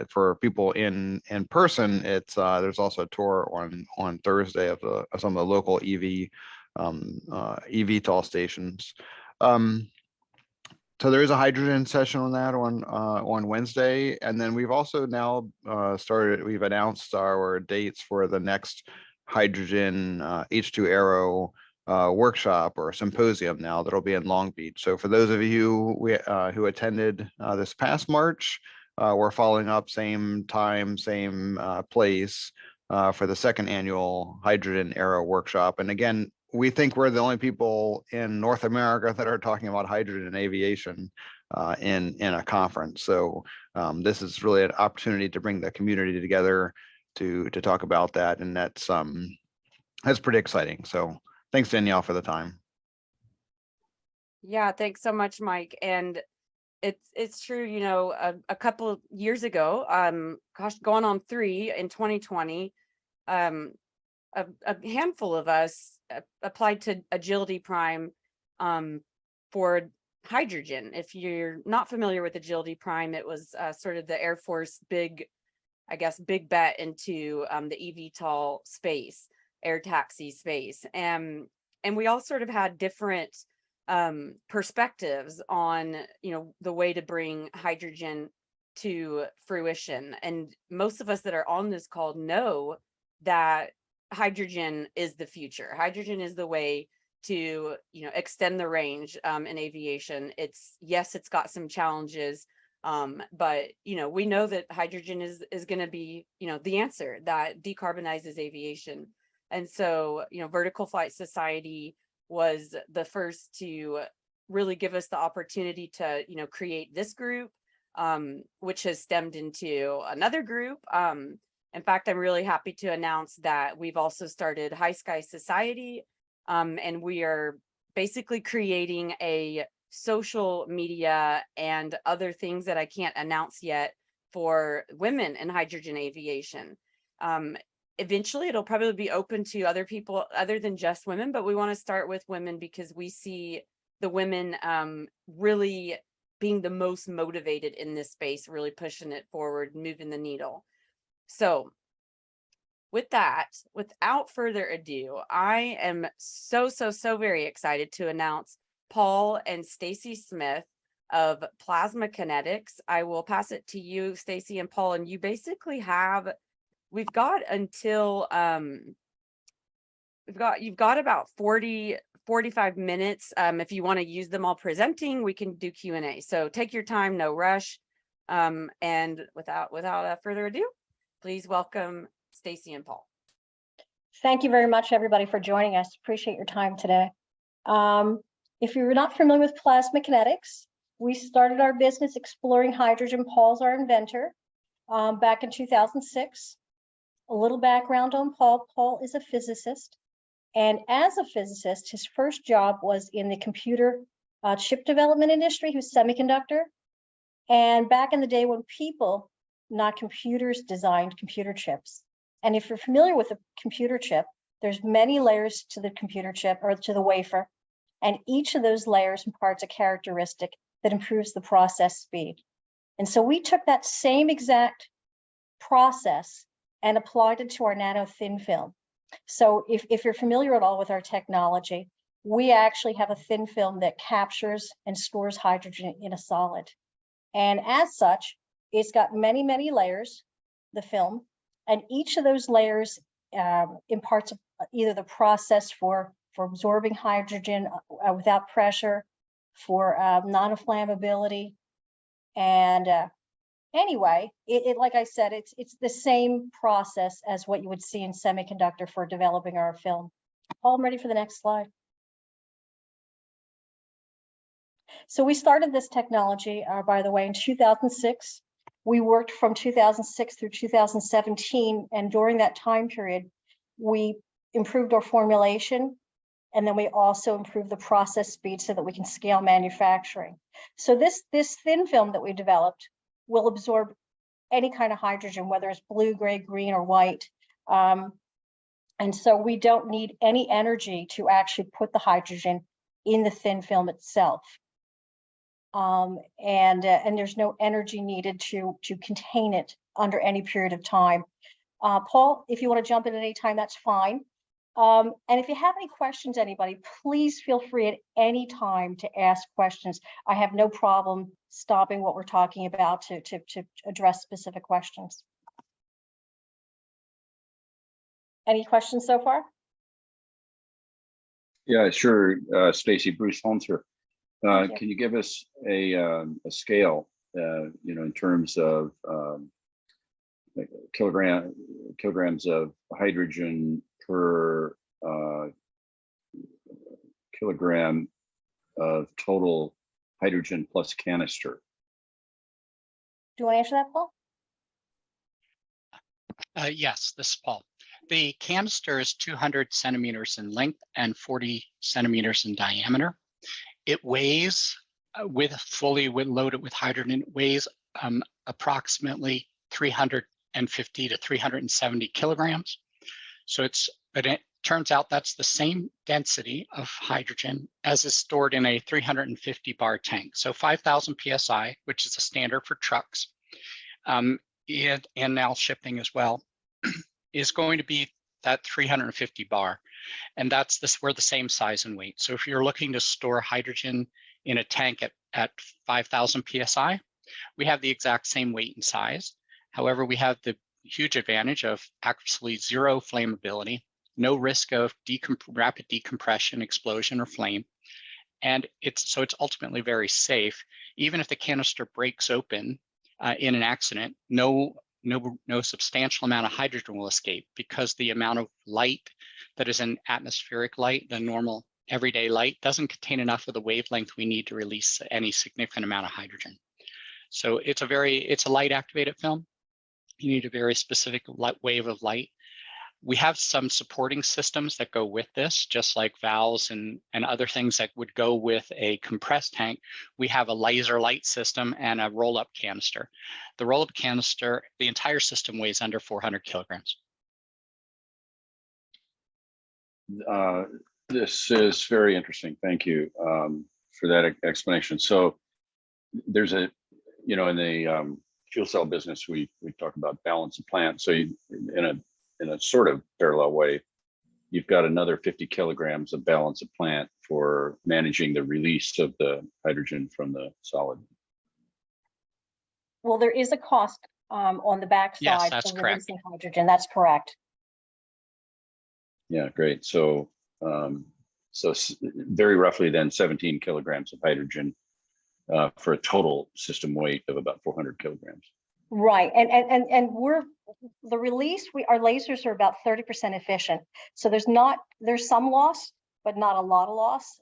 for people in person, it's there's also a tour on Thursday of some of the local eVTOL stations. So there is a hydrogen session on that on Wednesday, and then we've also now we've announced our dates for the next hydrogen H2 Aero workshop or symposium now that'll be in Long Beach. So for those of you who attended this past March, we're following up same time, same place for the second annual Hydrogen Aero workshop. And again, we think we're the only people in North America that are talking about hydrogen aviation in a conference. So this is really an opportunity to bring the community together to talk about that, and that's pretty exciting. So thanks, Danielle, for the time. Yeah, thanks so much, Mike. And it's true, you know, a couple of years ago, gosh, going on 3 in 2020, a handful of us applied to Agility Prime for hydrogen. If you're not familiar with Agility Prime, it was sort of the Air Force big bet into the eVTOL space, air taxi space. And we all sort of had different perspectives on, you know, the way to bring hydrogen to fruition. And most of us that are on this call know that hydrogen is the future. Hydrogen is the way to, you know, extend the range in aviation. It's got some challenges, but you know, we know that hydrogen is going to be, you know, the answer that decarbonizes aviation. And so, you know, Vertical Flight Society was the first to really give us the opportunity to, you know, create this group, which has stemmed into another group. In fact, I'm really happy to announce that we've also started High Sky Society, and we are basically creating a social media and other things that I can't announce yet for women in hydrogen aviation. Eventually, it'll probably be open to other people other than just women, but we want to start with women because we see the women really being the most motivated in this space, really pushing it forward, moving the needle. So with that, without further ado, I am so very excited to announce Paul and Stacey Smith of Plasma Kinetics. I will pass it to you, Stacey and Paul, and you basically we've got until you've got about 45 minutes. If you want to use them all presenting, we can do Q&A. So take your time, no rush. And without further ado, please welcome Stacey and Paul. Thank you very much, everybody, for joining us. Appreciate your time today. If you're not familiar with Plasma Kinetics, we started our business exploring hydrogen. Paul's our inventor back in 2006. A little background on Paul. Paul is a physicist. And as a physicist, his first job was in the computer chip development industry, who's semiconductor. And back in the day when people, not computers, designed computer chips. And if you're familiar with a computer chip, there's many layers to the computer chip or to the wafer. And each of those layers imparts a characteristic that improves the process speed. And so we took that same exact process and applied it to our nano thin film. So if you're familiar at all with our technology, we actually have a thin film that captures and stores hydrogen in a solid. And as such, it's got many layers, the film, and each of those layers imparts either the process for absorbing hydrogen without pressure, for non-flammability. And anyway, like I said, it's the same process as what you would see in semiconductor for developing our film. Paul, I'm ready for the next slide. So we started this technology, by the way, in 2006. We worked from 2006 through 2017, and during that time period, we improved our formulation, and then we also improved the process speed so that we can scale manufacturing. So this thin film that we developed will absorb any kind of hydrogen, whether it's blue, gray, green, or white. And so we don't need any energy to actually put the hydrogen in the thin film itself. and there's no energy needed to contain it under any period of time. Paul, if you want to jump in at any time, that's fine. And if you have any questions, anybody, please feel free at any time to ask questions. I have no problem stopping what we're talking about to address specific questions. Any questions so far? Yeah, sure. Stacey, Bruce Holmes here. Thank you. Can you give us a scale, in terms of like kilograms of hydrogen per kilogram of total hydrogen plus canister? Do you want to answer that, Paul? Yes, this is Paul. The canister is 200 centimeters in length and 40 centimeters in diameter. It weighs, loaded with hydrogen, it weighs approximately 350 to 370 kilograms. But it turns out that's the same density of hydrogen as is stored in a 350 bar tank. So 5,000 PSI, which is a standard for trucks, and now shipping as well, is going to be that 350 bar. And we're the same size and weight. So if you're looking to store hydrogen in a tank at 5,000 PSI, we have the exact same weight and size. However, we have the huge advantage of actually zero flammability, no risk of rapid decompression, explosion, or flame. And it's ultimately very safe. Even if the canister breaks open in an accident, no substantial amount of hydrogen will escape, because the amount of light that is in atmospheric light, the normal everyday light, doesn't contain enough of the wavelength we need to release any significant amount of hydrogen. So it's a light activated film. You need a very specific wave of light. We have some supporting systems that go with this, just like valves and other things that would go with a compressed tank. We have a laser light system and a roll-up canister. The roll-up canister, the entire system weighs under 400 kilograms. This is very interesting. Thank you for that explanation. So there's in the fuel cell business, we talk about balance of plant. So in a sort of parallel way, you've got another 50 kilograms of balance of plant for managing the release of the hydrogen from the solid. Well, there is a cost on the backside. Yes, that's for correct. releasing hydrogen. That's correct. Yeah, great. So very roughly then 17 kilograms of hydrogen for a total system weight of about 400 kilograms. Right, and our lasers are about 30% efficient. So there's some loss, but not a lot of loss.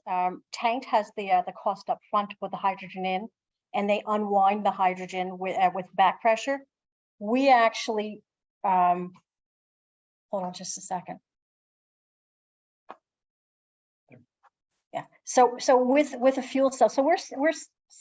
Tank has the cost up front to put the hydrogen in, and they unwind the hydrogen with back pressure. We actually, hold on just a second. Yeah, so with a fuel cell, so we're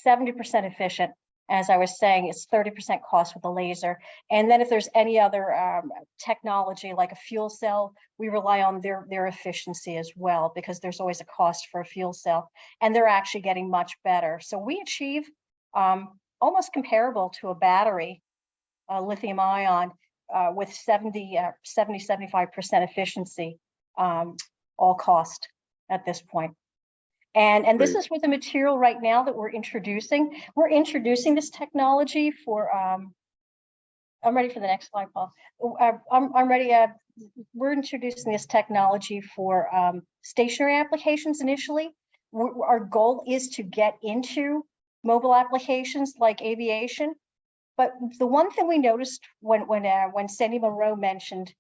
70% efficient. As I was saying, it's 30% cost with the laser. And then if there's any other technology like a fuel cell, we rely on their efficiency as well, because there's always a cost for a fuel cell, and they're actually getting much better. So we achieve almost comparable to a battery, lithium ion, with 75% efficiency, all cost at this point. And this is with the material right now that we're introducing. We're introducing this technology for, I'm ready for the next slide, Paul. I'm ready. We're introducing this technology for stationary applications initially. Our goal is to get into mobile applications like aviation. But the one thing we noticed when Sandy Monroe mentioned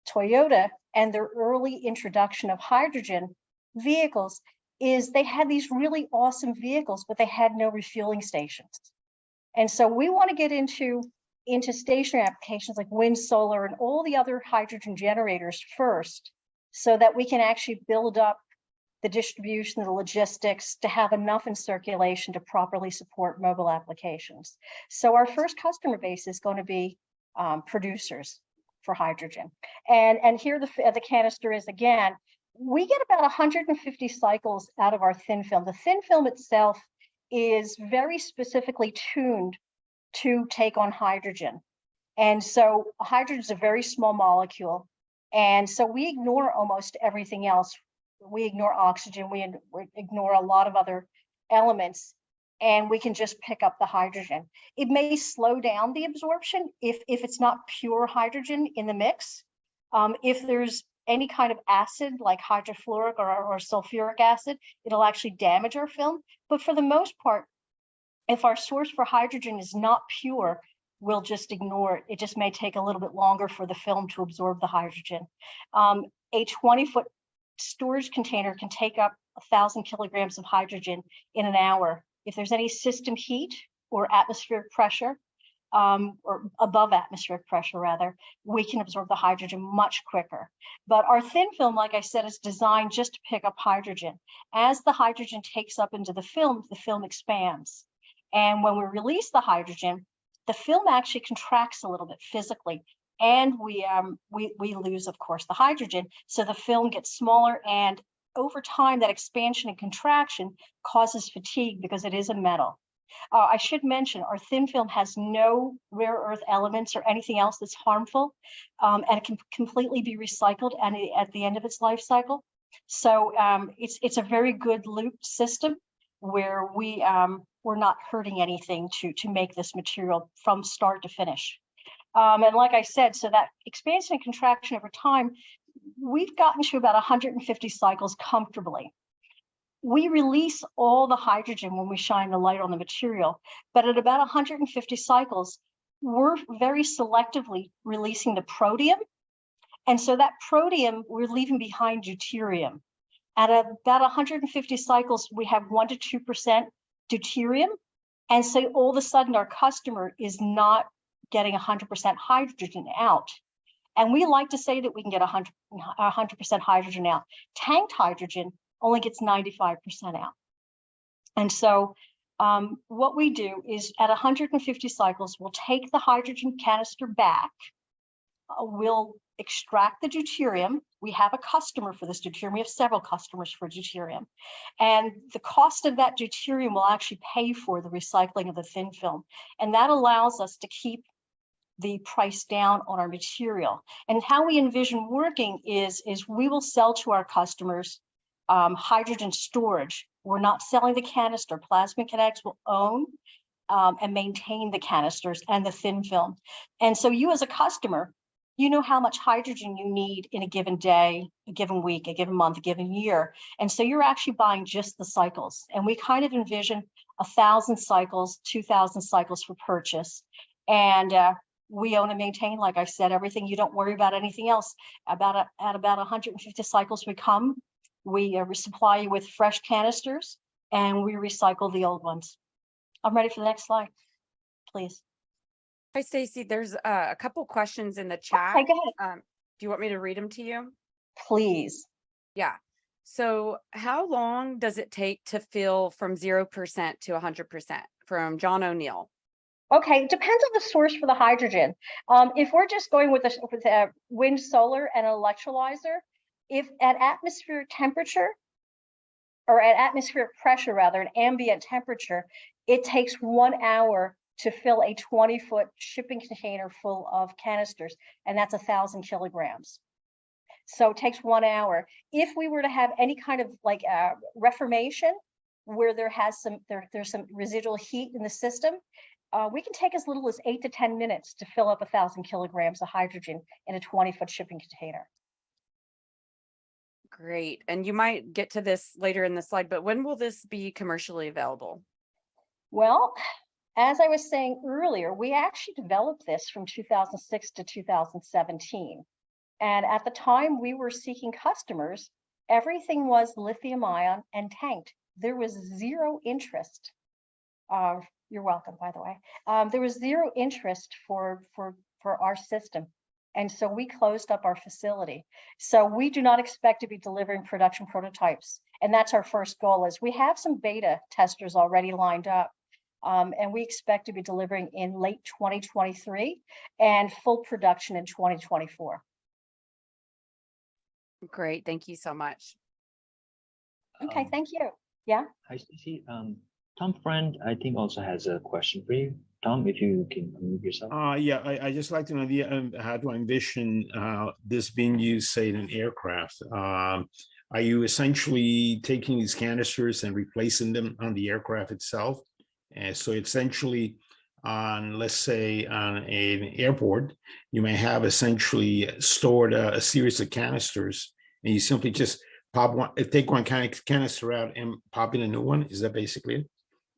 Toyota and their early introduction of hydrogen vehicles is they had these really awesome vehicles, but they had no refueling stations. And so we want to get into stationary applications like wind, solar, and all the other hydrogen generators first, so that we can actually build up the distribution, the logistics to have enough in circulation to properly support mobile applications. So our first customer base is going to be producers for hydrogen. And here the canister is again. We get about 150 cycles out of our thin film. The thin film itself is very specifically tuned to take on hydrogen. And so hydrogen is a very small molecule. And so we ignore almost everything else. We ignore oxygen, we ignore a lot of other elements, and we can just pick up the hydrogen. It may slow down the absorption if it's not pure hydrogen in the mix. If there's any kind of acid like hydrofluoric or sulfuric acid, it'll actually damage our film. But for the most part, if our source for hydrogen is not pure, we'll just ignore it. It just may take a little bit longer for the film to absorb the hydrogen. A 20-foot storage container can take up 1,000 kilograms of hydrogen in an hour. If there's any system heat or atmospheric pressure, or above atmospheric pressure rather, we can absorb the hydrogen much quicker. But our thin film, like I said, is designed just to pick up hydrogen. As the hydrogen takes up into the film expands. And when we release the hydrogen, the film actually contracts a little bit physically, and we lose, of course, the hydrogen. So the film gets smaller, and over time, that expansion and contraction causes fatigue because it is a metal. I should mention our thin film has no rare earth elements or anything else that's harmful, and it can completely be recycled at the end of its life cycle. So it's a very good loop system where we're not hurting anything to make this material from start to finish. And like I said, so that expansion and contraction over time, we've gotten to about 150 cycles comfortably. We release all the hydrogen when we shine the light on the material, but at about 150 cycles, we're very selectively releasing the protium. And so that protium, we're leaving behind deuterium. At about 150 cycles, we have 1 to 2% deuterium. And so all of a sudden, our customer is not getting 100% hydrogen out. And we like to say that we can get 100% hydrogen out. Tanked hydrogen only gets 95% out. And so what we do is at 150 cycles, we'll take the hydrogen canister back. We'll extract the deuterium. We have a customer for this deuterium. We have several customers for deuterium. And the cost of that deuterium will actually pay for the recycling of the thin film. And that allows us to keep the price down on our material. And how we envision working is we will sell to our customers hydrogen storage. We're not selling the canister. Plasma Kinetics will own and maintain the canisters and the thin film. And so you as a customer, you know how much hydrogen you need in a given day, a given week, a given month, a given year. And so you're actually buying just the cycles. And we kind of envision 1,000 cycles, 2,000 cycles for purchase. And we own and maintain, like I said, everything. You don't worry about anything else. At about 150 cycles we supply you with fresh canisters, and we recycle the old ones. I'm ready for the next slide, please. Hi, Stacey. There's a couple questions in the chat. Okay, go ahead. Do you want me to read them to you? Please. Yeah. So how long does it take to fill from 0% to 100%? From John O'Neill. Okay, it depends on the source for the hydrogen. If we're just going with a wind, solar, and electrolyzer, if at atmospheric temperature, or at atmospheric pressure rather, an ambient temperature, it takes 1 hour to fill a 20-foot shipping container full of canisters, and that's 1,000 kilograms. So it takes 1 hour. If we were to have any kind of like reformation, where there's some residual heat in the system, we can take as little as 8 to 10 minutes to fill up 1,000 kilograms of hydrogen in a 20-foot shipping container. Great. And you might get to this later in the slide, but when will this be commercially available? Well, as I was saying earlier, we actually developed this from 2006 to 2017. And at the time we were seeking customers, everything was lithium ion and tanked. There was zero interest. You're welcome, by the way. There was zero interest for our system. And so we closed up our facility. So we do not expect to be delivering production prototypes. And that's our first goal. Is we have some beta testers already lined up. And we expect to be delivering in late 2023 and full production in 2024. Great. Thank you so much. Okay, thank you. Yeah. Hi, Stacey. Tom Friend, I think, also has a question for you. Tom, if you can unmute yourself. Yeah, I just like to know how to envision this being used, say, in an aircraft. Are you essentially taking these canisters and replacing them on the aircraft itself? And so essentially, on, let's say, on an airport, you may have essentially stored a series of canisters, and you simply just take one canister out and pop in a new one. Is that basically it?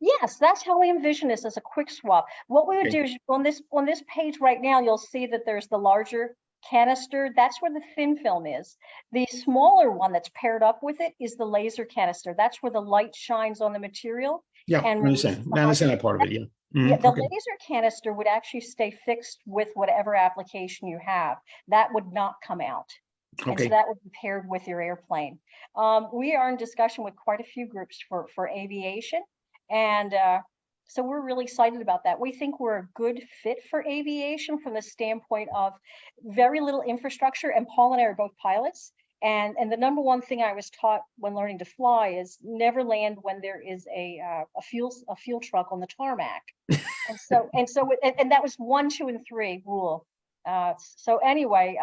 Yes, that's how we envision this, as a quick swap. What we would Okay. do is on this page right now, you'll see that there's the larger canister. That's where the thin film is. The smaller one that's paired up with it is the laser canister. That's where the light shines on the material. Yeah, I And understand. I understand that part of it. Yeah. Yeah, Mhm, the okay. laser canister would actually stay fixed with whatever application you have. That would not come out. And Okay. so that would be paired with your airplane. We are in discussion with quite a few groups for aviation. And so we're really excited about that. We think we're a good fit for aviation from the standpoint of very little infrastructure. And Paul and I are both pilots. And the number one thing I was taught when learning to fly is never land when there is a fuel truck on the tarmac. and that was 1, 2, and 3 rule. So anyway,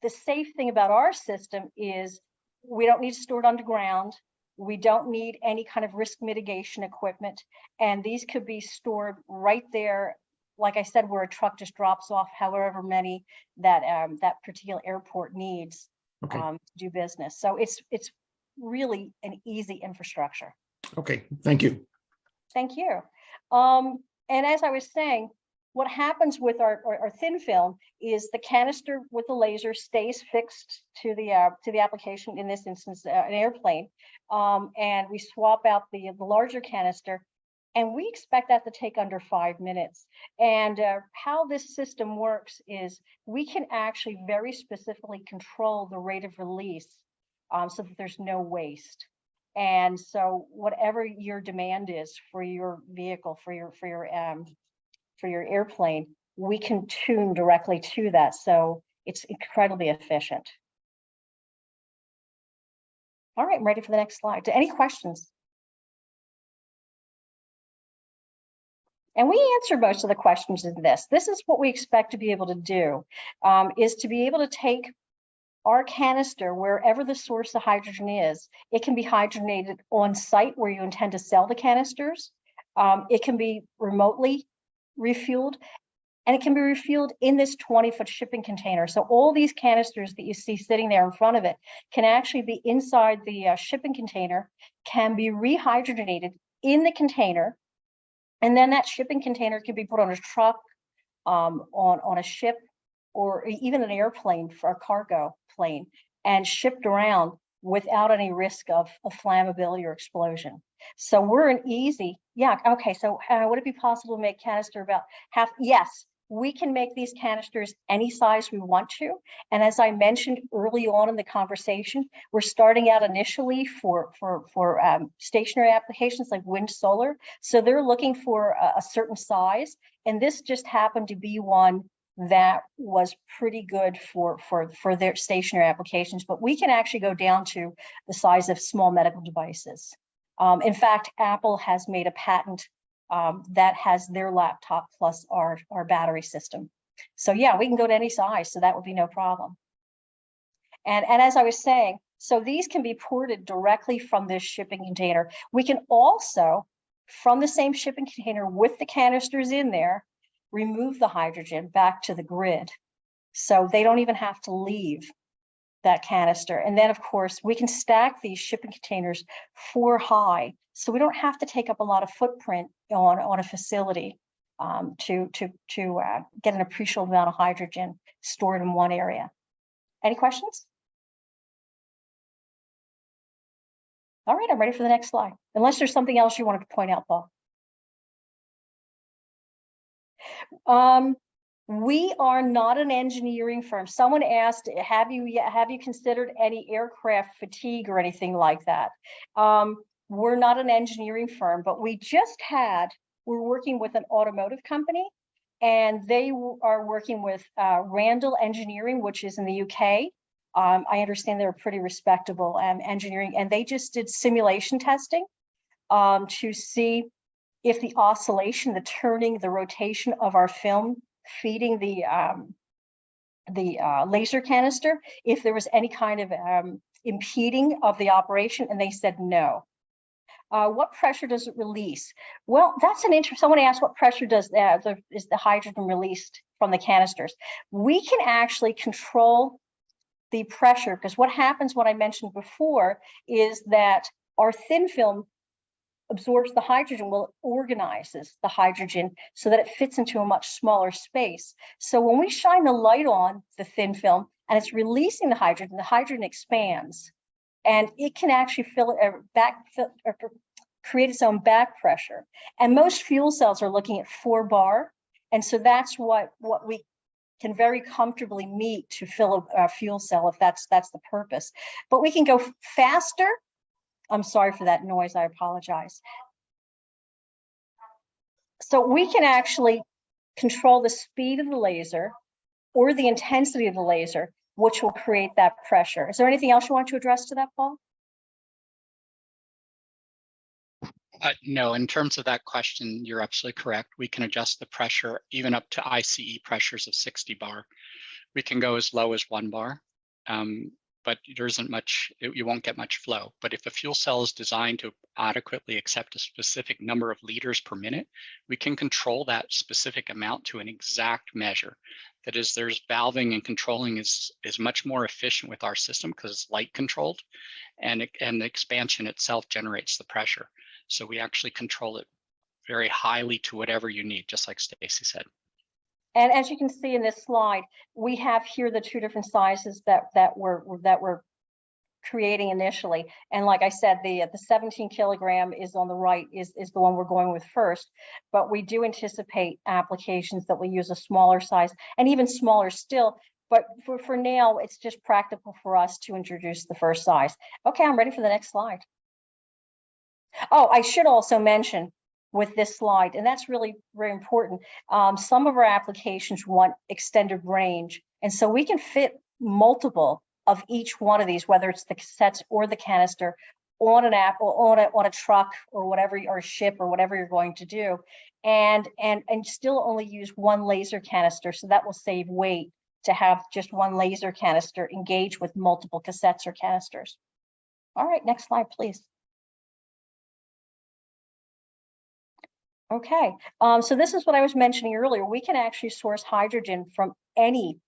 the safe thing about our system is we don't need to store it underground. We don't need any kind of risk mitigation equipment. And these could be stored right there, like I said, where a truck just drops off however many that that particular airport needs to do business. So it's really an easy infrastructure. Okay, thank you. Thank you. And as I was saying, what happens with our thin film is the canister with the laser stays fixed to the application, in this instance, an airplane, and we swap out the larger canister, and we expect that to take under 5 minutes. And how this system works is we can actually very specifically control the rate of release so that there's no waste. And so whatever your demand is for your vehicle, for your airplane, we can tune directly to that. So it's incredibly efficient. All right, I'm ready for the next slide. Any questions? And we answer most of the questions in this. This is what we expect to be able to do, is to be able to take our canister wherever the source of hydrogen is. It can be hydrogenated on site where you intend to sell the canisters. It can be remotely refueled, and it can be refueled in this 20-foot shipping container. So all these canisters that you see sitting there in front of it can actually be inside the shipping container, can be rehydrogenated in the container, and then that shipping container can be put on a truck, on a ship, or even an airplane for a cargo plane, and shipped around without any risk of flammability or explosion. So we're an easy, yeah, okay, so would it be possible to make canister about half? Yes, we can make these canisters any size we want to. And as I mentioned early on in the conversation, we're starting out initially for stationary applications like wind, solar. So they're looking for a certain size. And this just happened to be one that was pretty good for their stationary applications, but we can actually go down to the size of small medical devices. In fact, Apple has made a patent that has their laptop plus our battery system. So yeah, we can go to any size, so that would be no problem. And as I was saying, so these can be ported directly from this shipping container. We can also, from the same shipping container with the canisters in there, remove the hydrogen back to the grid. So they don't even have to leave that canister. And then of course we can stack these shipping containers 4 high. So we don't have to take up a lot of footprint on a facility to get an appreciable amount of hydrogen stored in one area. Any questions? All right, I'm ready for the next slide. Unless there's something else you wanted to point out, Paul. We are not an engineering firm. Someone asked, have you considered any aircraft fatigue or anything like that? We're not an engineering firm, but we're working with an automotive company, and they are working with Randall Engineering, which is in the UK. I understand they're pretty respectable engineering, and they just did simulation testing to see if the oscillation, the turning, the rotation of our film feeding the laser canister, if there was any kind of impeding of the operation, and they said no. What pressure does it release? Well, that's an interesting. Someone asked what pressure is the hydrogen released from the canisters. We can actually control the pressure, because what happens, what I mentioned before, is that our thin film absorbs the hydrogen, well, it organizes the hydrogen so that it fits into a much smaller space. So when we shine the light on the thin film and it's releasing the hydrogen expands, and it can actually create its own back pressure. And most fuel cells are looking at 4 bar. And so that's what we can very comfortably meet to fill a fuel cell, if that's the purpose. But we can go faster. I'm sorry for that noise, I apologize. So we can actually control the speed of the laser or the intensity of the laser, which will create that pressure. Is there anything else you want to address to that, Paul? No, in terms of that question, you're absolutely correct. We can adjust the pressure even up to ICE pressures of 60 bar. We can go as low as 1 bar, but there isn't much, you won't get much flow. But if a fuel cell is designed to adequately accept a specific number of liters per minute, we can control that specific amount to an exact measure. That is, there's valving and controlling is much more efficient with our system because it's light controlled, and the expansion itself generates the pressure. So we actually control it very highly to whatever you need, just like Stacey said. And as you can see in this slide, we have here the 2 different sizes that we're creating initially. And like I said, the 17 kilogram is on the right, is the one we're going with first. But we do anticipate applications that will use a smaller size and even smaller still. But for now, it's just practical for us to introduce the first size. Okay, I'm ready for the next slide. Oh, I should also mention with this slide, and that's really very important, some of our applications want extended range. And so we can fit multiple of each one of these, whether it's the cassettes or the canister, on an app or on a truck or whatever, or a ship or whatever you're going to do, and still only use 1 laser canister. So that will save weight to have just 1 laser canister engage with multiple cassettes or canisters. All right, next slide, please. Okay, so this is what I was mentioning earlier. We can actually source hydrogen from any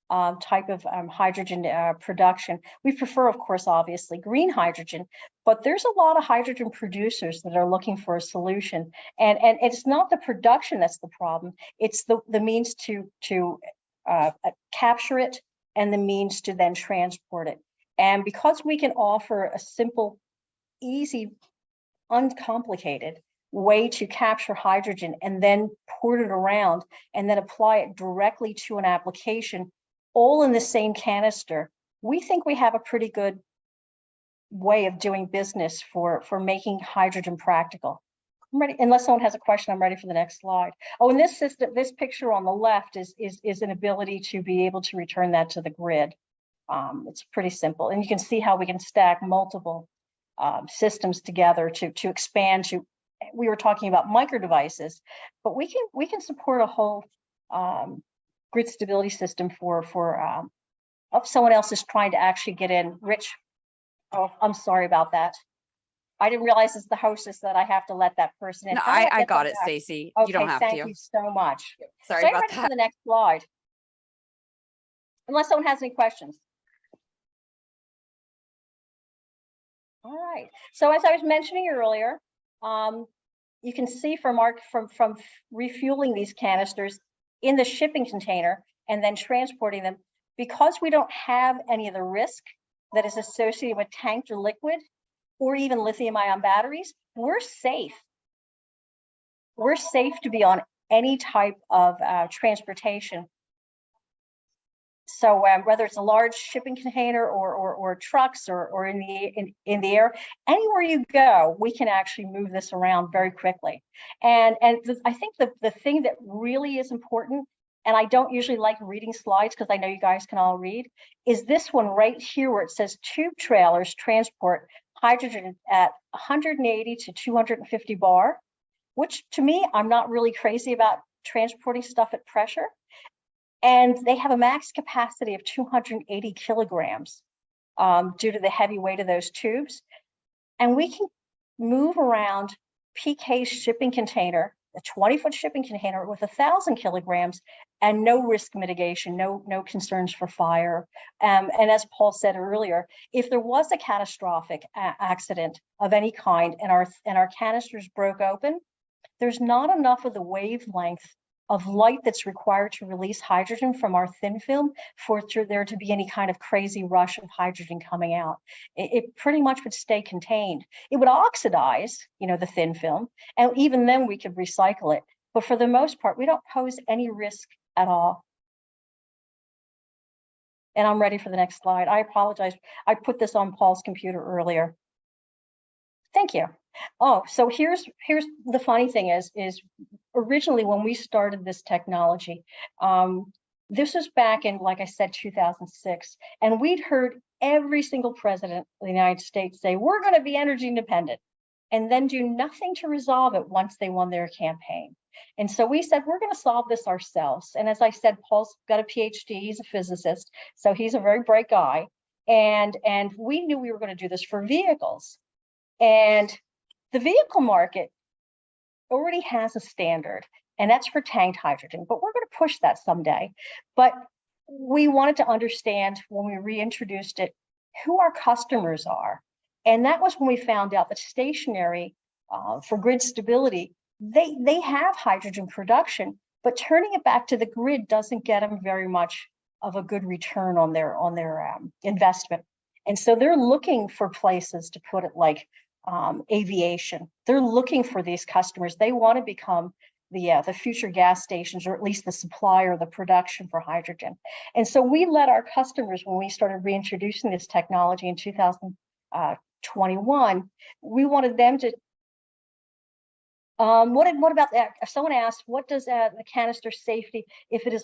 type of hydrogen production. We prefer, of course, obviously green hydrogen, but there's a lot of hydrogen producers that are looking for a solution. And it's not the production that's the problem. It's the means to capture it and the means to then transport it. And because we can offer a simple, easy, uncomplicated way to capture hydrogen and then port it around and then apply it directly to an application, all in the same canister, we think we have a pretty good way of doing business for making hydrogen practical. I'm ready, unless someone has a question, I'm ready for the next slide. Oh, and this system, this picture on the left is an ability to be able to return that to the grid. It's pretty simple, and you can see how we can stack multiple systems together to expand to. We were talking about micro devices, but we can support a whole grid stability system for oh, someone else is trying to actually get in. Rich, oh, I'm sorry about that. I didn't realize as the hostess that I have to let that person in. No, I got it, Stacey. Okay, you don't have thank to. you so much. Sorry So I'm about ready that. for the next slide. Unless someone has any questions. All right. So as I was mentioning earlier, you can see from refueling these canisters in the shipping container and then transporting them, because we don't have any of the risk that is associated with tanked or liquid or even lithium-ion batteries, we're safe. We're safe to be on any type of transportation. So whether it's a large shipping container or trucks or in the air, anywhere you go, we can actually move this around very quickly. And I think the thing that really is important, and I don't usually like reading slides because I know you guys can all read, is this one right here where it says tube trailers transport hydrogen at 180 to 250 bar, which to me, I'm not really crazy about transporting stuff at pressure. And they have a max capacity of 280 kilograms due to the heavy weight of those tubes. And we can move around PK's shipping container, a 20-foot shipping container with 1,000 kilograms and no risk mitigation, no concerns for fire. And as Paul said earlier, if there was a catastrophic accident of any kind and our canisters broke open, there's not enough of the wavelength of light that's required to release hydrogen from our thin film for there to be any kind of crazy rush of hydrogen coming out. It pretty much would stay contained. It would oxidize, the thin film, and even then we could recycle it. But for the most part, we don't pose any risk at all. And I'm ready for the next slide. I apologize. I put this on Paul's computer earlier. Thank you. Oh, so here's the funny thing is originally when we started this technology, this was back in, like I said, 2006, and we'd heard every single president of the United States say, we're going to be energy independent, and then do nothing to resolve it once they won their campaign. And so we said, we're going to solve this ourselves. And as I said, Paul's got a PhD, he's a physicist, so he's a very bright guy. And we knew we were going to do this for vehicles. And the vehicle market already has a standard, and that's for tanked hydrogen, but we're going to push that someday. But we wanted to understand when we reintroduced it, who our customers are. And that was when we found out that stationary for grid stability, they have hydrogen production, but turning it back to the grid doesn't get them very much of a good return on their investment. And so they're looking for places to put it, like aviation. They're looking for these customers. They want to become the future gas stations, or at least the supplier, the production for hydrogen. And so we let our customers, when we started reintroducing this technology in 2021, we wanted them to what about that? If someone asked, what does the canister safety if it's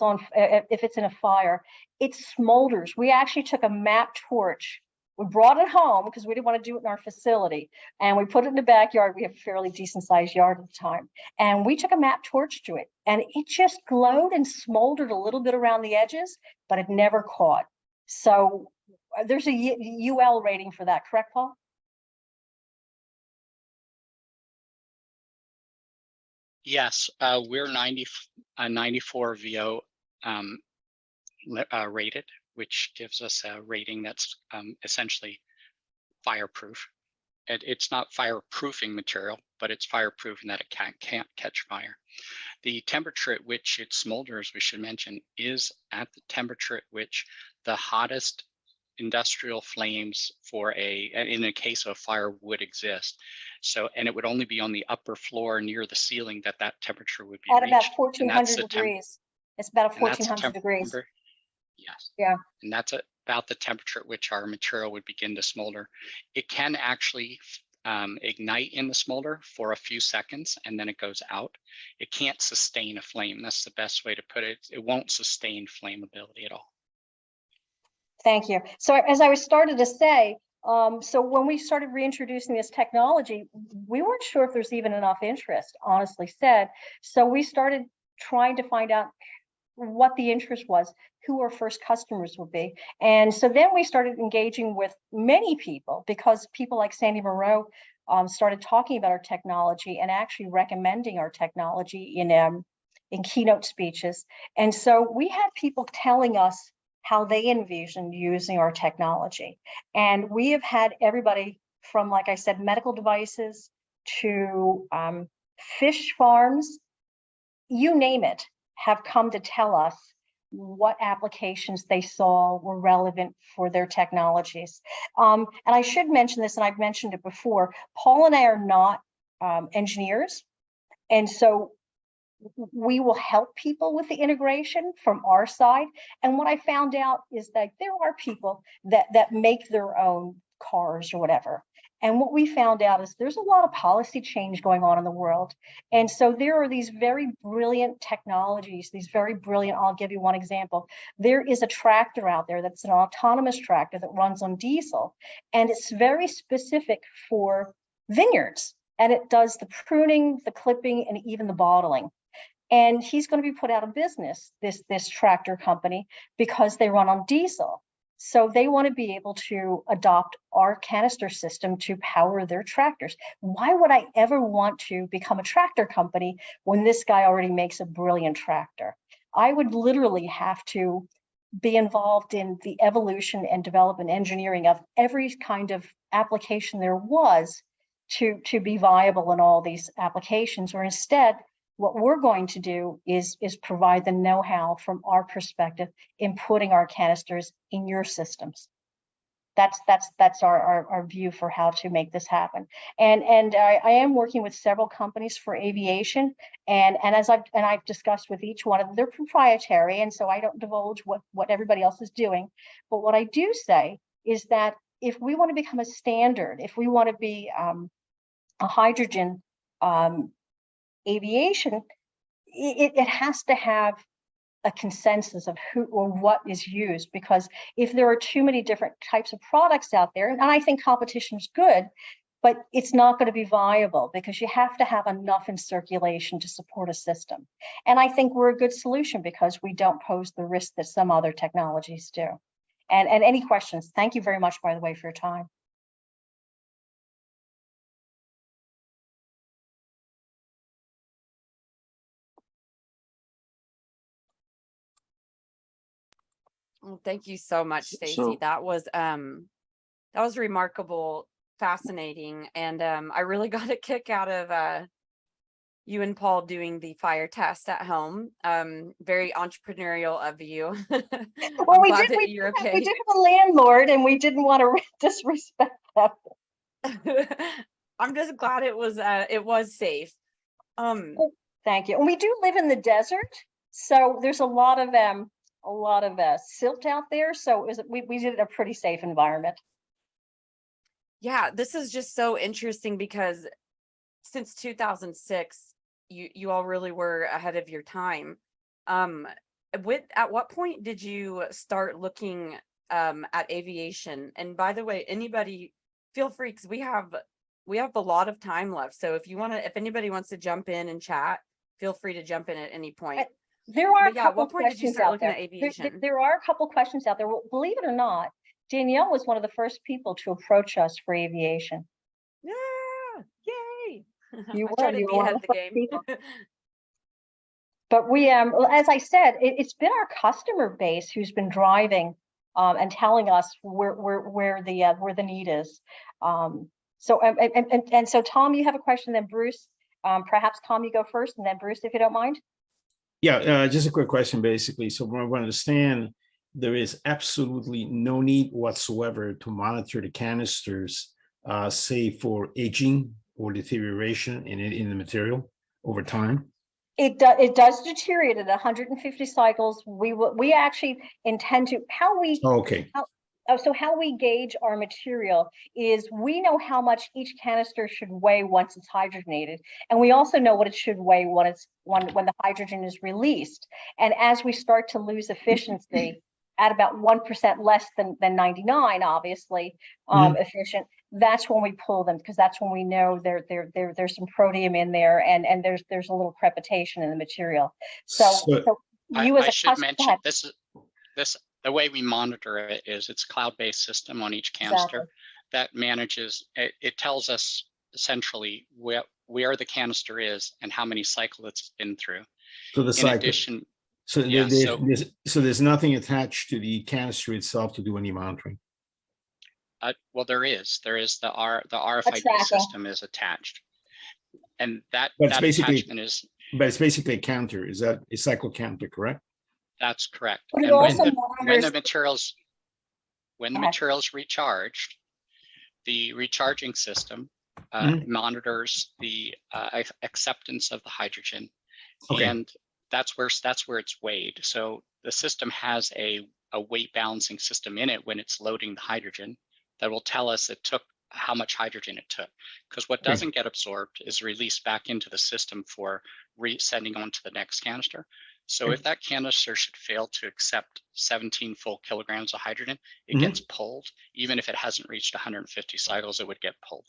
in a fire? It smolders. We actually took a MAP torch. We brought it home because we didn't want to do it in our facility, and we put it in the backyard. We have a fairly decent sized yard at the time, and we took a MAP torch to it, and it just glowed and smoldered a little bit around the edges, but it never caught. So there's a UL rating for that, correct, Paul? Yes, we're 94 VO rated, which gives us a rating that's essentially fireproof. It's not fireproofing material, but it's fireproof in that it can't catch fire. The temperature at which it smolders, we should mention, is at the temperature at which the hottest industrial flames in a case of a fire would exist. So, and it would only be on the upper floor near the ceiling that temperature would be at reached. about 1400 degrees. It's about 1400 degrees. Yes. Yeah. And that's about the temperature at which our material would begin to smolder. It can actually ignite in the smolder for a few seconds, and then it goes out. It can't sustain a flame. That's the best way to put it. It won't sustain flammability at all. Thank you. So as I was started to say, so when we started reintroducing this technology, we weren't sure if there's even enough interest, honestly said. So we started trying to find out what the interest was, who our first customers would be. And so then we started engaging with many people, because people like Sandy Moreau started talking about our technology and actually recommending our technology in keynote speeches. And so we had people telling us how they envisioned using our technology. And we have had everybody from, like I said, medical devices to fish farms, you name it, have come to tell us what applications they saw were relevant for their technologies. And I should mention this, and I've mentioned it before, Paul and I are not engineers. And so we will help people with the integration from our side. And what I found out is that there are people that make their own cars or whatever. And what we found out is there's a lot of policy change going on in the world. And so there are these very brilliant technologies, these very brilliant, I'll give you one example. There is a tractor out there that's an autonomous tractor that runs on diesel, and it's very specific for vineyards. And it does the pruning, the clipping, and even the bottling. And he's going to be put out of business, this tractor company, because they run on diesel. So they want to be able to adopt our canister system to power their tractors. Why would I ever want to become a tractor company when this guy already makes a brilliant tractor? I would literally have to be involved in the evolution and development engineering of every kind of application there was to be viable in all these applications, or instead, what we're going to do is provide the know-how from our perspective in putting our canisters in your systems. That's our view for how to make this happen. And I am working with several companies for aviation, and as I've discussed with each one of them, they're proprietary, and so I don't divulge what everybody else is doing. But what I do say is that if we want to become a standard, if we want to be a hydrogen aviation, it has to have a consensus of who or what is used, because if there are too many different types of products out there, and I think competition is good, but it's not going to be viable because you have to have enough in circulation to support a system. And I think we're a good solution because we don't pose the risk that some other technologies do. And any questions? Thank you very much, by the way, for your time. Well, thank you so much, Stacey. So- That was remarkable, fascinating, and I really got a kick out of you and Paul doing the fire test at home. Very entrepreneurial of you. Well, we did have a landlord, and we didn't want to disrespect that. I'm just glad it was safe. Thank you. And we do live in the desert, so there's a lot of silt out there. So we did it in a pretty safe environment. Yeah, this is just so interesting because since 2006, you all really were ahead of your time. At what point did you start looking at aviation? And by the way, anybody feel free, because we have a lot of time left. So if anybody wants to jump in and chat, feel free to jump in at any point. There are At what point did you start looking at aviation? There are a couple questions out there. Well, believe it or not, Danielle was one of the first people to approach us for aviation. Yeah, yay! You I try to were be one ahead of of the the first game. people. But we, as I said, it's been our customer base who's been driving and telling us where the need is. So Tom, you have a question, then Bruce. Perhaps Tom, you go first, and then Bruce, if you don't mind. Yeah, just a quick question, basically. So we understand there is absolutely no need whatsoever to monitor the canisters, say for aging or deterioration in the material over time. It does deteriorate at 150 cycles. We actually intend to how we gauge our material is we know how much each canister should weigh once it's hydrogenated, and we also know what it should weigh when the hydrogen is released. And as we start to lose efficiency at about 1% less than 99, obviously efficient, that's when we pull them, because that's when we know there's some protium in there, and there's a little crepitation in the material. So you as I a should customer, mention this. The way we monitor it is it's cloud-based system on each canister that manages. It tells us essentially where the canister is and how many cycles it's been through. So the In addition, so there's nothing attached to the canister itself to do any monitoring. well, there is the RFID system is attached, and that attachment is. But it's basically a counter. Is that a cycle counter, correct? That's correct. But it And also when the material's recharged, the recharging system monitors the acceptance of the hydrogen, and that's where it's weighed. So the system has a weight balancing system in it when it's loading the hydrogen that will tell us it took how much hydrogen it took, because what doesn't get absorbed is released back into the system for sending on to the next canister. So if that canister should fail to accept 17 full kilograms of hydrogen, it gets pulled. Even if it hasn't reached 150 cycles, it would get pulled.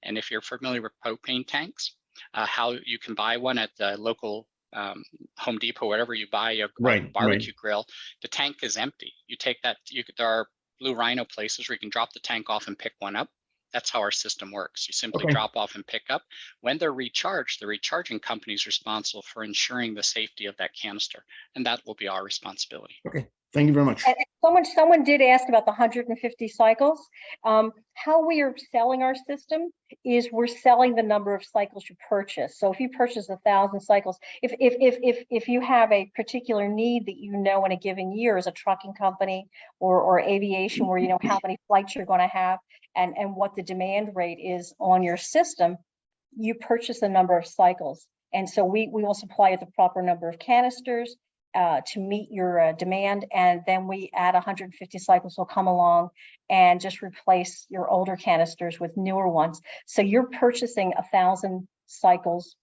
And if you're familiar with propane tanks, how you can buy one at the local Home Depot, whatever you buy a barbecue grill, the tank is empty. You take that, there are Blue Rhino places where you can drop the tank off and pick one up. That's how our system works. You simply drop off and pick up. When they're recharged, the recharging company is responsible for ensuring the safety of that canister, and that will be our responsibility. Okay, thank you very much. And someone did ask about the 150 cycles. How we are selling our system is we're selling the number of cycles you purchase. So if you purchase 1,000 cycles, if you have a particular need that you know in a given year as a trucking company or aviation, where you know how many flights you're going to have and what the demand rate is on your system, you purchase a number of cycles. And so we will supply you the proper number of canisters to meet your demand, and then we add 150 cycles will come along and just replace your older canisters with newer ones. So you're purchasing 1,000 cycles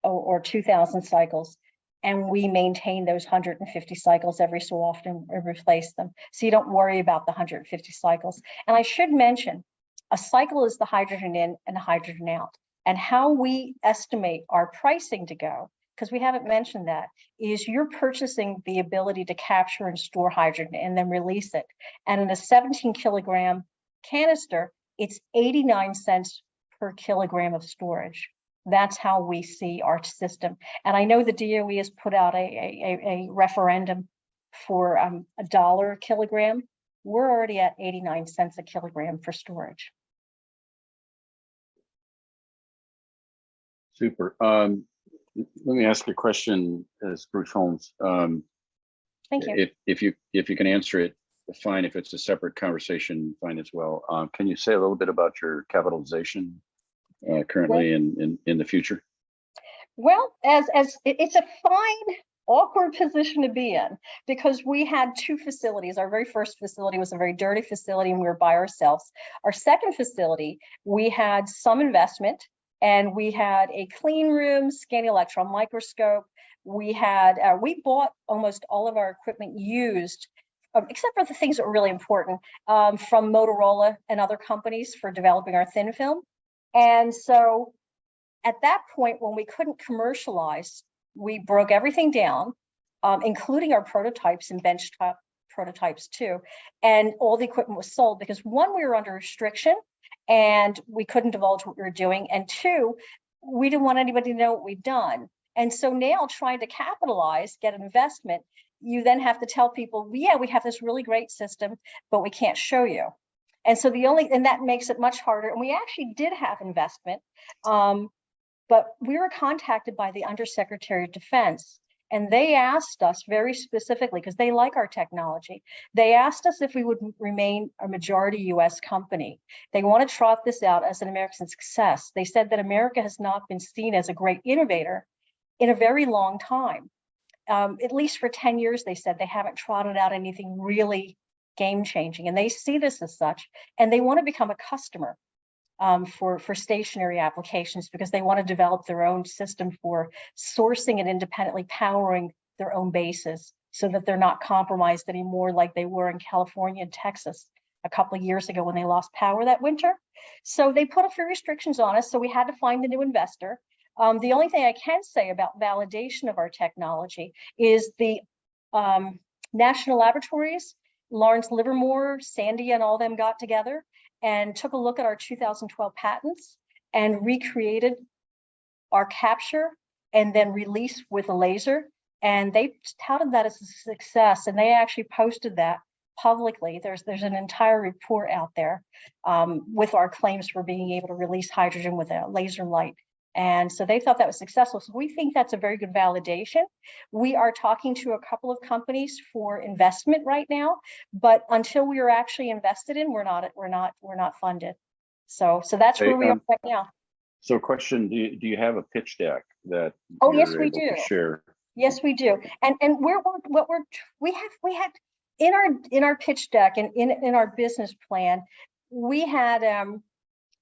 or 2,000 cycles, and we maintain those 150 cycles every so often and replace them. So you don't worry about the 150 cycles. And I should mention, a cycle is the hydrogen in and the hydrogen out. And how we estimate our pricing to go, because we haven't mentioned that, is you're purchasing the ability to capture and store hydrogen and then release it. And in a 17 kilogram canister, it's 89 cents per kilogram of storage. That's how we see our system. And I know the DOE has put out a referendum for $1 a kilogram. We're already at 89 cents a kilogram for storage. Super. Let me ask you a question, as Bruce Holmes. Thank you. If you can answer it, fine. If it's a separate conversation, fine as well. Can you say a little bit about your capitalization currently and in the future? Well, as it's a fine, awkward position to be in, because we had two facilities. Our very first facility was a very dirty facility and we were by ourselves. Our second facility, we had some investment, and we had a clean room, scanning electron microscope. We had, we bought almost all of our equipment used, except for the things that were really important, from Motorola and other companies for developing our thin film. And so at that point, when we couldn't commercialize, we broke everything down, including our prototypes and benchtop prototypes too. And all the equipment was sold because, one, we were under restriction and we couldn't divulge what we were doing. And two, we didn't want anybody to know what we'd done. And so now, trying to capitalize, get an investment, you then have to tell people, yeah, we have this really great system, but we can't show you. And so and that makes it much harder. And we actually did have investment, but we were contacted by the Undersecretary of Defense, and they asked us very specifically, because they like our technology, they asked us if we would remain a majority US company. They want to trot this out as an American success. They said that America has not been seen as a great innovator in a very long time. At least for 10 years, they said, they haven't trotted out anything really game-changing, and they see this as such, and they want to become a customer for stationary applications, because they want to develop their own system for sourcing and independently powering their own bases, so that they're not compromised anymore like they were in California and Texas a couple of years ago when they lost power that winter. So they put a few restrictions on us, so we had to find a new investor. The only thing I can say about validation of our technology is the national laboratories, Lawrence Livermore, Sandy, and all them got together and took a look at our 2012 patents and recreated our capture and then release with a laser. And they touted that as a success, and they actually posted that publicly. There's an entire report out there with our claims for being able to release hydrogen with a laser light. And so they thought that was successful. So we think that's a very good validation. We are talking to a couple of companies for investment right now, but until we are actually invested in, we're not funded. So that's where we are right now. So question, do you have a pitch deck that yes, we do. Share? Yes, we do. And we had in our pitch deck and in our business plan, we had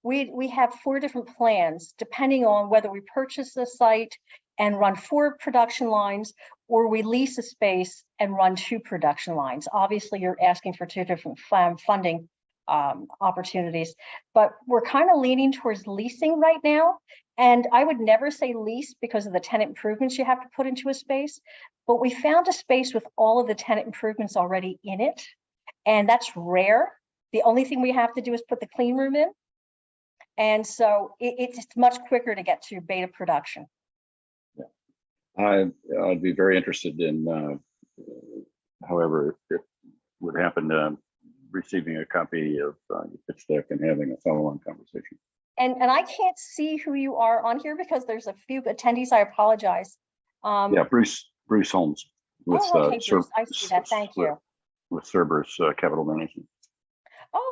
we have 4 different plans, depending on whether we purchase the site and run 4 production lines, or we lease a space and run 2 production lines. Obviously, you're asking for 2 different funding opportunities, but we're kind of leaning towards leasing right now. And I would never say lease because of the tenant improvements you have to put into a space, but we found a space with all of the tenant improvements already in it, and that's rare. The only thing we have to do is put the clean room in. And so it's much quicker to get to beta production. I'd be very interested in, however, it would happen to receiving a copy of your pitch deck and having a follow-on conversation. And I can't see who you are on here because there's a few attendees. I apologize. Yeah, Bruce Holmes with okay, Bruce, I see that. Thank you. With Cerberus Capital Management.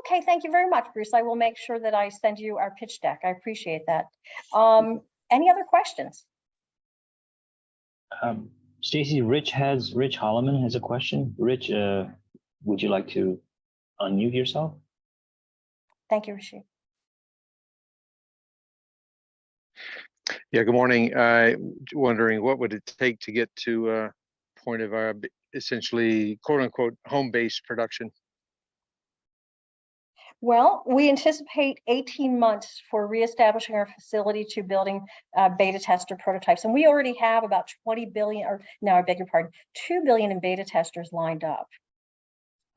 Okay, thank you very much, Bruce. I will make sure that I send you our pitch deck. I appreciate that. Any other questions? Stacey, Rich Holloman has a question. Rich, would you like to unmute yourself? Thank you, Rishi. Yeah, good morning. Wondering what would it take to get to a point of our essentially quote unquote home-based production? Well, we anticipate 18 months for reestablishing our facility to building beta tester prototypes. And we already have about 20 billion, or no, I beg your pardon, 2 billion in beta testers lined up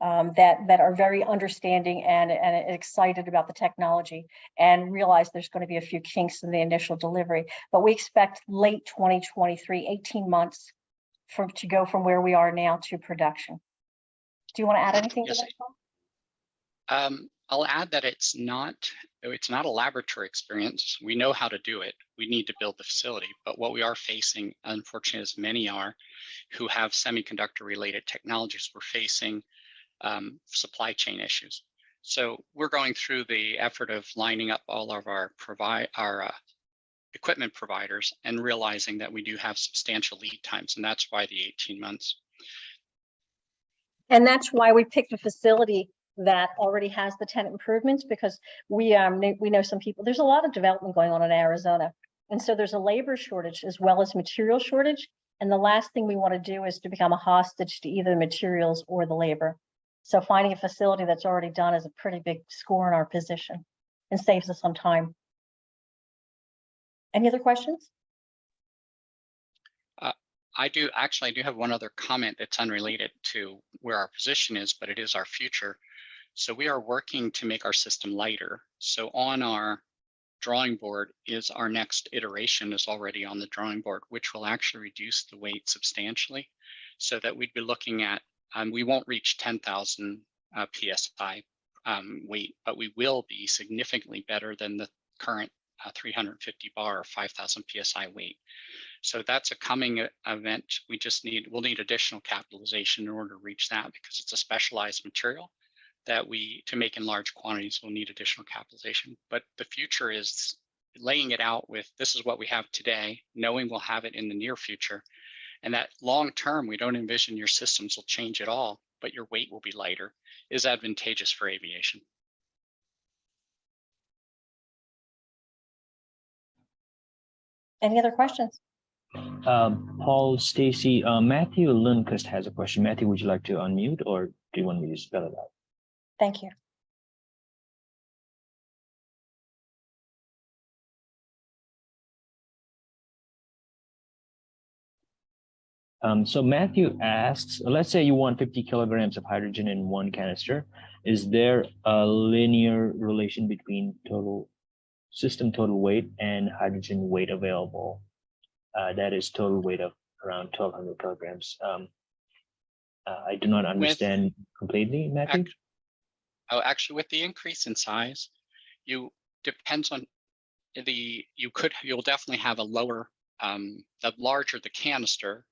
that are very understanding and excited about the technology and realize there's going to be a few kinks in the initial delivery. But we expect late 2023, 18 months to go from where we are now to production. Do you want to add anything to that, Paul? I'll add that it's not a laboratory experience. We know how to do it. We need to build the facility. But what we are facing, unfortunately, as many are, who have semiconductor related technologies, we're facing supply chain issues. So we're going through the effort of lining up all of our equipment providers and realizing that we do have substantial lead times, and that's why the 18 months. And that's why we picked a facility that already has the tenant improvements, because we know some people. There's a lot of development going on in Arizona, and so there's a labor shortage as well as material shortage. And the last thing we want to do is to become a hostage to either the materials or the labor. So finding a facility that's already done is a pretty big score in our position and saves us some time. Any other questions? I do have one other comment that's unrelated to where our position is, but it is our future. So we are working to make our system lighter. So on our drawing board is our next iteration is already on the drawing board, which will actually reduce the weight substantially, so that we'd be looking at, we won't reach 10,000 PSI weight, but we will be significantly better than the current 350 bar or 5,000 PSI weight. So that's a coming event. We'll need additional capitalization in order to reach that, because it's a specialized material that to make in large quantities, we'll need additional capitalization. But the future is laying it out with, this is what we have today, knowing we'll have it in the near future. And that long term, we don't envision your systems will change at all, but your weight will be lighter, is advantageous for aviation. Any other questions? Paul, Stacey, Matthew Lundquist has a question. Matthew, would you like to unmute, or do you want me to spell it out? Thank you. So Matthew asks, let's say you want 50 kilograms of hydrogen in one canister. Is there a linear relation between system total weight and hydrogen weight available? That is total weight of around 1,200 kilograms. I do not understand completely, Matthew. Actually, with the increase in size, you'll definitely have a lower, the larger the canister,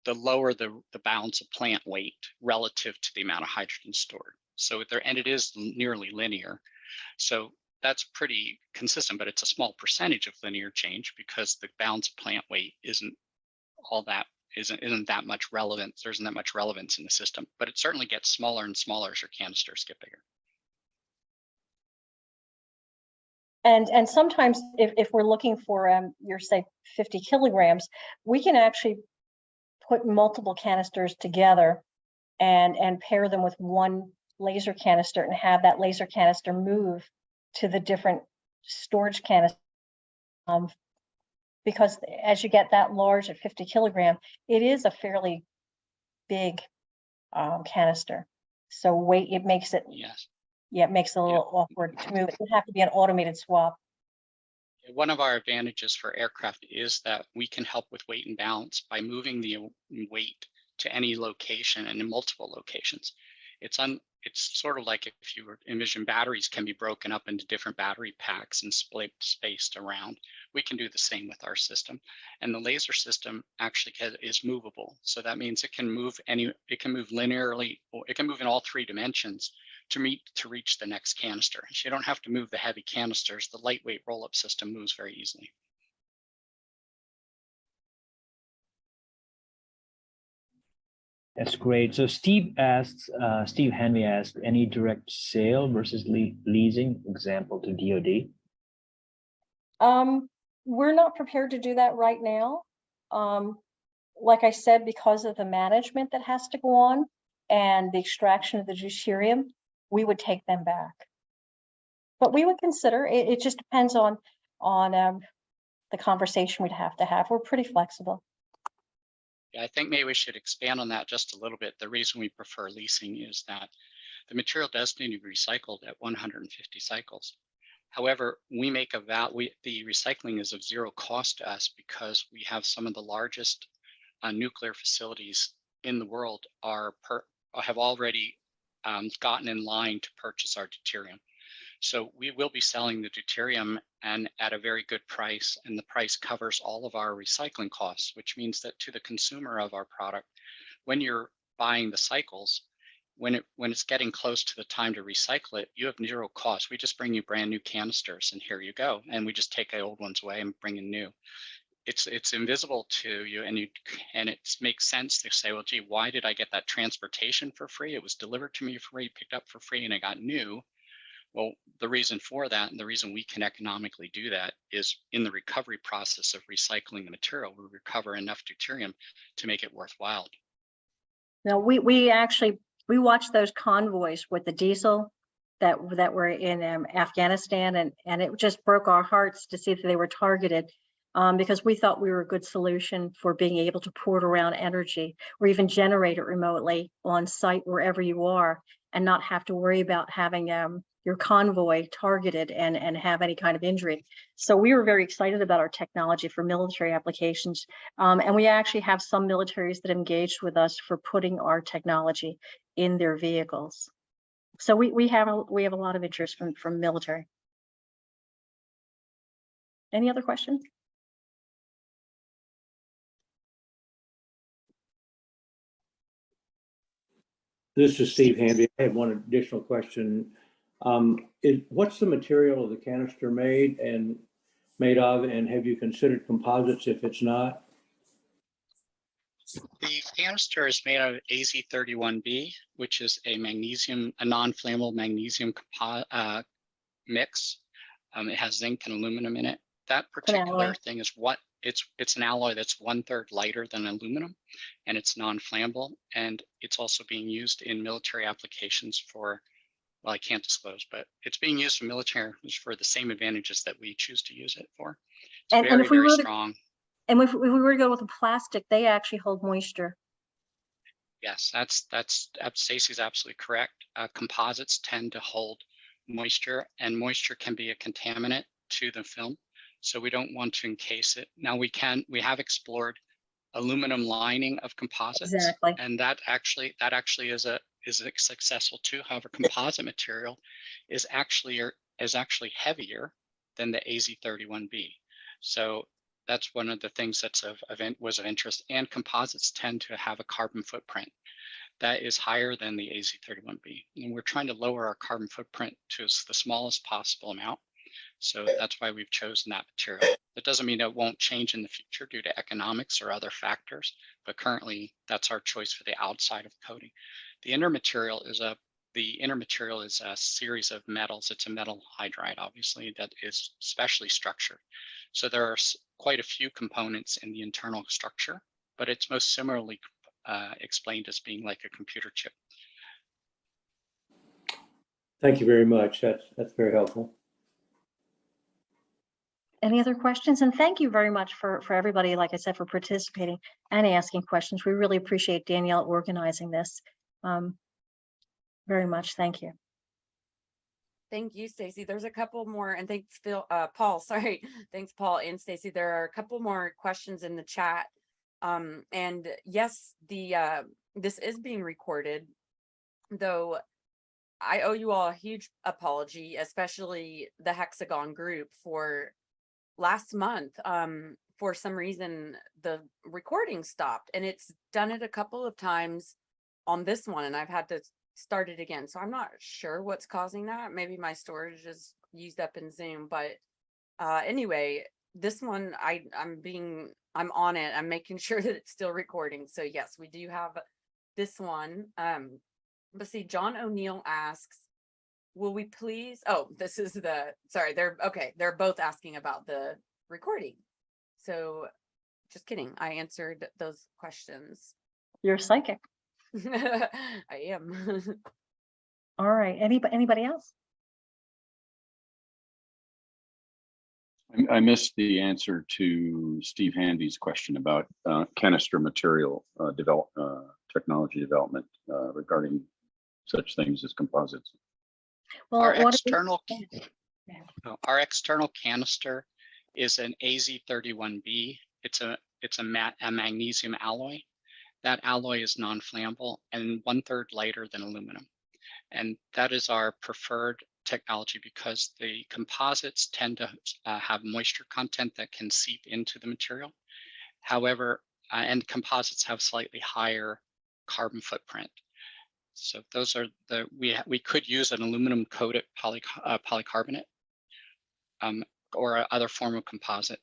the lower the balance of plant weight relative to the amount of hydrogen stored. So and it is nearly linear. So that's pretty consistent, but it's a small percentage of linear change because the balance of plant weight isn't that much relevant. There isn't that much relevance in the system, but it certainly gets smaller and smaller as your canisters get bigger. And sometimes if we're looking for your say 50 kilograms, we can actually put multiple canisters together and pair them with one laser canister and have that laser canister move to the different storage canister. Because as you get that large at 50 kilogram, it is a fairly big canister. So weight, it makes it, Yes. yeah, it makes it a little awkward to move. It would have to be an automated swap. One of our advantages for aircraft is that we can help with weight and balance by moving the weight to any location and in multiple locations. It's sort of like if you were envision batteries can be broken up into different battery packs and spaced around. We can do the same with our system. And the laser system actually is movable. So that means it can move linearly, or it can move in all 3 dimensions to reach the next canister. You don't have to move the heavy canisters. The lightweight roll-up system moves very easily. That's great. So Steve Henry asked, any direct sale versus leasing, example to DoD? We're not prepared to do that right now. Like I said, because of the management that has to go on and the extraction of the deuterium, we would take them back. But we would consider it. It just depends on the conversation we'd have to have. We're pretty flexible. Yeah, I think maybe we should expand on that just a little bit. The reason we prefer leasing is that the material does need to be recycled at 150 cycles. However, we make the recycling is of 0 cost to us because we have some of the largest nuclear facilities in the world have already gotten in line to purchase our deuterium. So we will be selling the deuterium and at a very good price, and the price covers all of our recycling costs, which means that to the consumer of our product, when you're buying the cycles, when it's getting close to the time to recycle it, you have 0 cost. We just bring you brand new canisters and here you go. And we just take the old ones away and bring in new. It's invisible to you, and it makes sense to say, well, gee, why did I get that transportation for free? It was delivered to me for free, picked up for free, and I got new. Well, the reason for that, and the reason we can economically do that, is in the recovery process of recycling the material, we recover enough deuterium to make it worthwhile. Now we actually watched those convoys with the diesel that were in Afghanistan, and it just broke our hearts to see that they were targeted. Because we thought we were a good solution for being able to port around energy or even generate it remotely on site wherever you are and not have to worry about having your convoy targeted and have any kind of injury. So we were very excited about our technology for military applications. And we actually have some militaries that engaged with us for putting our technology in their vehicles. So we have a lot of interest from military. Any other questions? This is Steve Hamby. I have one additional question. What's the material of the canister made of, and have you considered composites if it's not? The canister is made out of AZ31B, which is a non-flammable magnesium mix. It has zinc and aluminum in it. That particular thing is it's an alloy that's 1/3 lighter than aluminum, and it's non-flammable, and it's also being used in military applications for, well, I can't disclose, but it's being used for military for the same advantages that we choose to use it for. It's very strong. And if we were to go with a plastic, they actually hold moisture. Yes, that's Stacey's absolutely correct. Composites tend to hold moisture, and moisture can be a contaminant to the film. So we don't want to encase it. Now we have explored aluminum lining of composites, exactly, and that actually is successful too. However, composite material is actually heavier than the AZ31B. So that's one of the things was of interest. And composites tend to have a carbon footprint that is higher than the AZ31B, and we're trying to lower our carbon footprint to the smallest possible amount. So that's why we've chosen that material. That doesn't mean it won't change in the future due to economics or other factors, but currently that's our choice for the outside of the coating. The inner material is a The inner material is a series of metals. It's a metal hydride, obviously, that is specially structured. So there are quite a few components in the internal structure, but it's most similarly explained as being like a computer chip. Thank you very much. That's very helpful. Any other questions? And thank you very much for everybody, like I said, for participating and asking questions. We really appreciate Danielle organizing this. Very much. Thank you. Thank you, Stacey. There's a couple more, and thanks, Paul. Sorry, thanks, Paul and Stacey. There are a couple more questions in the chat. And yes, this is being recorded, though. I owe you all a huge apology, especially the Hexagon group, for last month. For some reason, the recording stopped, and it's done it a couple of times on this one, and I've had to start it again. So I'm not sure what's causing that. Maybe my storage is used up in Zoom, but anyway, this one I'm on it. I'm making sure that it's still recording. So yes, we do have this one. But see, John O'Neill asks, will we please, oh, this is they're both asking about the recording. So just kidding, I answered those questions. You're psychic. I am. All right. Anybody else? I missed the answer to Steve Handy's question about canister material technology development regarding such things as composites. Well, Our external canister is an AZ31B. It's a magnesium alloy. That alloy is non-flammable and 1/3 lighter than aluminum. And that is our preferred technology because the composites tend to have moisture content that can seep into the material. However, and composites have slightly higher carbon footprint. So those are we could use an aluminum coated polycarbonate or other form of composite.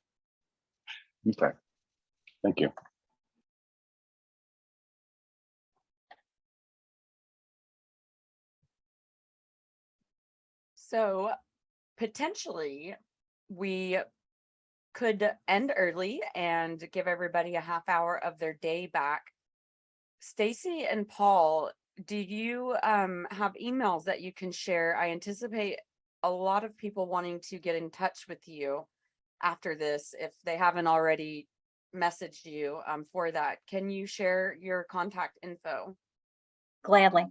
Okay, thank you. So potentially we could end early and give everybody a half hour of their day back. Stacey and Paul, do you have emails that you can share? I anticipate a lot of people wanting to get in touch with you after this if they haven't already messaged you for that. Can you share your contact info? Gladly.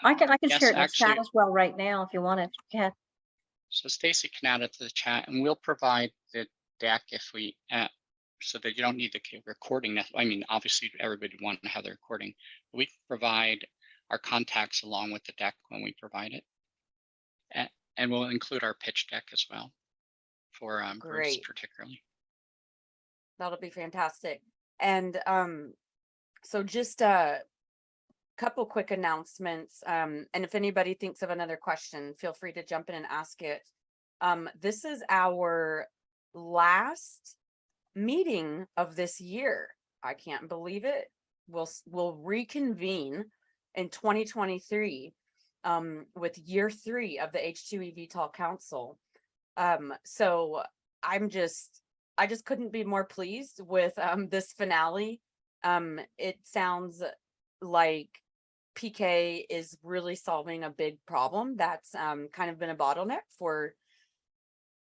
I can Yes, share it in the actually, chat as well right now if you wanted. Yeah. so Stacey can add it to the chat, and we'll provide the deck if we so that you don't need the recording. I mean, obviously everybody wants to have the recording. But we can provide our contacts along with the deck when we provide it, and we'll include our pitch deck as well for groups Great. particularly. That'll be fantastic. And so just couple quick announcements, and if anybody thinks of another question, feel free to jump in and ask it. This is our last meeting of this year. I can't believe it. We'll reconvene in 2023 with year 3 of the H2 eVTOL Council. So I just couldn't be more pleased with this finale. It sounds like PK is really solving a big problem that's kind of been a bottleneck for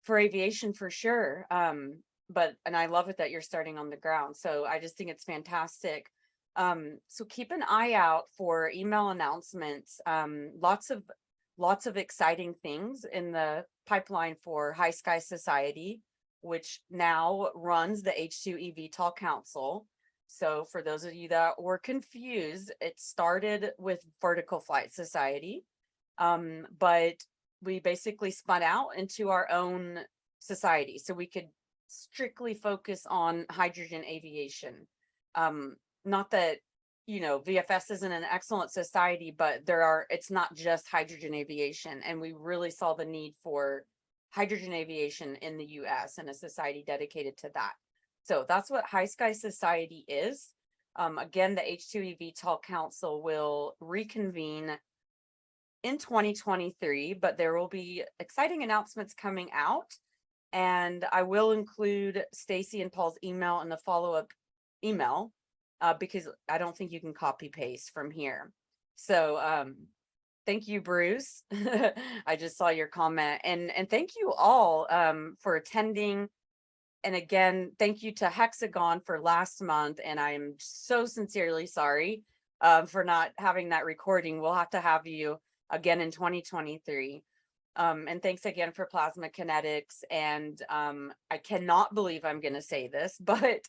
aviation for sure. And I love it that you're starting on the ground. So I just think it's fantastic. So keep an eye out for email announcements. Lots of exciting things in the pipeline for High Sky Society, which now runs the H2 eVTOL Council. So for those of you that were confused, it started with Vertical Flight Society, but we basically spun out into our own society so we could strictly focus on hydrogen aviation. Not that, VFS isn't an excellent society, but it's not just hydrogen aviation. And we really saw the need for hydrogen aviation in the US and a society dedicated to that. So that's what High Sky Society is. Again, the H2 eVTOL Council will reconvene in 2023, but there will be exciting announcements coming out. And I will include Stacey and Paul's email in the follow-up email because I don't think you can copy paste from here. So thank you, Bruce. I just saw your comment, and thank you all for attending. And again, thank you to Hexagon for last month. And I'm so sincerely sorry for not having that recording. We'll have to have you again in 2023. And thanks again for Plasma Kinetics. And I cannot believe I'm going to say this, but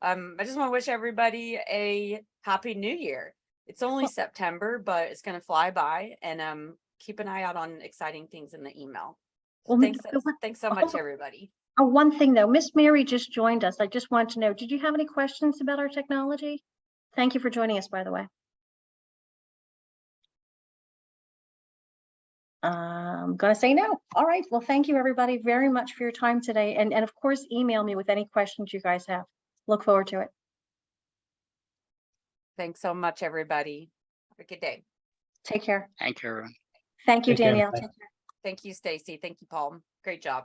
I just want to wish everybody a happy new year. It's only September, but it's going to fly by, and keep an eye out on exciting things in the email. Well, Thanks so much, everybody. One thing though, Miss Mary just joined us. I just wanted to know, did you have any questions about our technology? Thank you for joining us, by the way. I'm gonna say no. All right. Well, thank you everybody very much for your time today. And of course, email me with any questions you guys have. Look forward to it. Thanks so much, everybody. Have a good day. Take care. Thank you, everyone. Thank you, Take care. Danielle. Bye. Take care. Thank you, Stacey. Thank you, Paul. Great job.